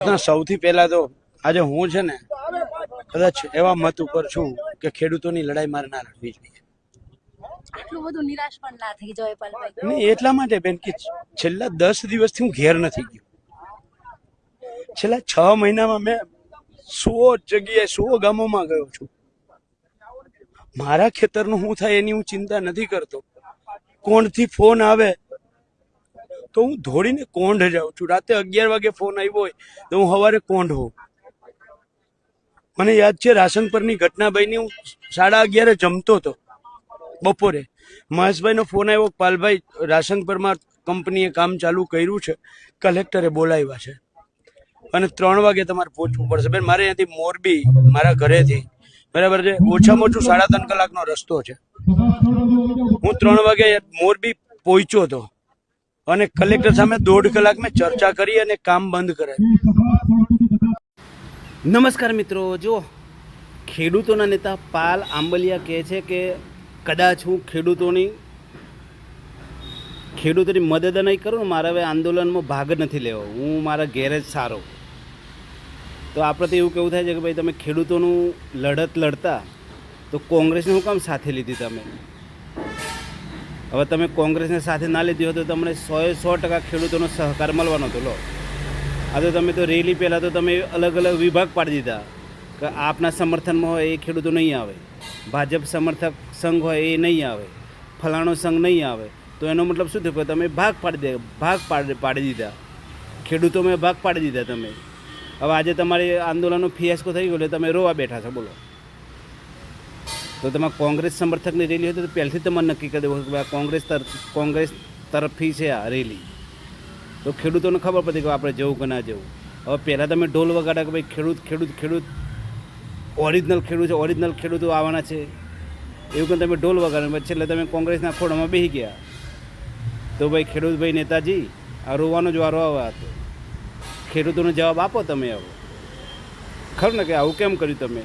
સૌથી પહેલા તો આજે હું છે ને કદાચ એવા મત ઉપર છું કે ખેડૂતોની લડાઈ મારે ના લડવી જોઈએ. આટલું બધું નિરાશ પણ ના થઈ જાય પાલભાઈ. નહીં એટલા માટે બેન કે છેલ્લા 10 દિવસથી હું ઘેર નથી ગયો. છેલ્લા 6 મહિનામાં મેં 100 જગ્યાએ 100 ગામોમાં ગયો છું. મારા ખેતરનું શું થાય એની હું ચિંતા નથી કરતો. કોણથી ફોન આવે તો હું દોડીને કોંઢ જાઉં છું. રાતે 11 વાગે ફોન આવ્યો હોય તો હું સવારે કોંઢ હોઉં. મને યાદ છે રાશન પરની ઘટના બની. હું 11:30 જમતો હતો બપોરે. મહેશભાઈનો ફોન આવ્યો, પાલભાઈ રાશન પરમાં કંપનીએ કામ ચાલુ કર્યું છે, કલેક્ટરે બોલાવ્યા છે અને 3 વાગે તમારે પહોંચવું પડશે. બેન મારે અહીંયાથી મોરબી મારા ઘરેથી બરાબર છે ઓછામાં ઓછું 3.5 કલાકનો રસ્તો છે. હું 3 વાગે મોરબી પહોંચ્યો હતો અને કલેક્ટર સામે 1.5 કલાક મેં ચર્ચા કરી અને કામ બંધ કરાવ્યું. નમસ્કાર મિત્રો, જો ખેડૂતોના નેતા પાલ આંબલિયા કહે છે કે કદાચ હું ખેડૂતોની મદદ નહીં કરું ને મારે હવે આંદોલનમાં ભાગ નથી લેવો, હું મારા ઘેર જ સારો. તો આપણે તો એવું કેવું થાય છે કે ભાઈ તમે ખેડૂતોનું લડત લડતા તો કોંગ્રેસને હું કામ સાથે લીધી તમે? હવે તમે કોંગ્રેસને સાથે ના લીધી હોય તો તમને 100% ખેડૂતોનો સહકાર મળવાનો હતો. લો આ તો તમે તો રેલી પહેલાં તો તમે અલગ અલગ વિભાગ પાડી દીધા કે આપના સમર્થનમાં હોય એ ખેડૂતો નહીં આવે, ભાજપ સમર્થક સંઘ હોય એ નહીં આવે, ફલાણો સંઘ નહીં આવે. તો એનો મતલબ શું થયો કે તમે ભાગ પાડી દીધા, ખેડૂતોમાં ભાગ પાડી દીધા તમે. હવે આજે તમારી આંદોલનનો ફિયાસ્કો થઈ ગયો એટલે તમે રોવા બેઠા છો. બોલો, તો તમારે કોંગ્રેસ સમર્થકની રેલી હોય તો પહેલથી તમારે નક્કી કરી દેવું કે કોંગ્રેસ તરફથી છે આ રેલી. તો ખેડૂતોને ખબર પડતી કે આપણે જવું કે ના જવું. હવે પહેલાં તમે ઢોલ વગાડ્યા કે ભાઈ ખેડૂત ઓરિજિનલ ખેડૂતો આવવાના છે એવું કે તમે ઢોલ વગાડ્યા, પછી એટલે તમે કોંગ્રેસના ખોળામાં બેસી ગયા. તો ભાઈ ખેડૂતભાઈ નેતાજી આ રોવાનો જ વારો આવે હતો. ખેડૂતોનો જવાબ આપો તમે. હવે ખરું ને કે આવું કેમ કર્યું તમે?